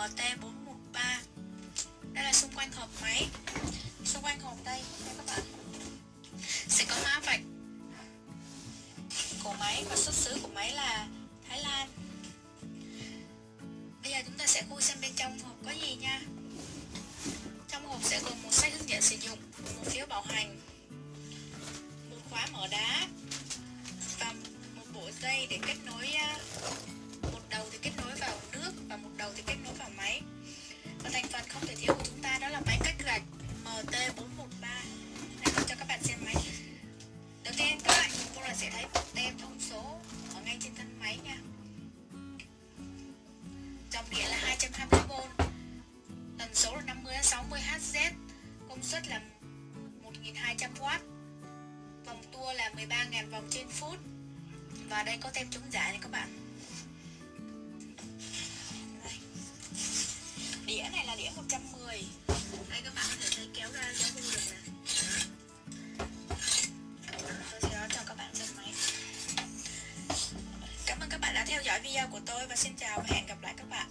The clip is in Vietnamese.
MT413. Đây là xung quanh hộp máy. Xung quanh hộp đây các bạn sẽ có mã vạch của máy và xuất xứ của máy là Thái Lan. Bây giờ chúng ta sẽ khui xem bên trong hộp có gì nha. Trong hộp sẽ gồm một sách hướng dẫn sử dụng, một phiếu bảo hành, một khóa mở đá và một bộ dây để kết nối, một đầu thì kết nối vào nước và một đầu thì kết nối vào máy. Và thành phần không thể thiếu của chúng ta đó là máy cắt gạch MT413. Đây tôi cho các bạn xem máy. Đầu tiên các bạn nhìn cô là sẽ thấy một tem thông số ở ngay trên thân máy nha. Dòng điện là 220V, tần số là 50-60 Hz, công suất là 1200W, vòng tua là 13.000 vòng trên phút. Và đây có tem chống giả này các bạn. Đây. Đĩa này là đĩa 110. Đây các bạn có thể thấy kéo ra dấu vuông được nè. Tôi sẽ cho các bạn xem máy. Cảm ơn các bạn đã theo dõi video của tôi và xin chào và hẹn gặp lại các bạn.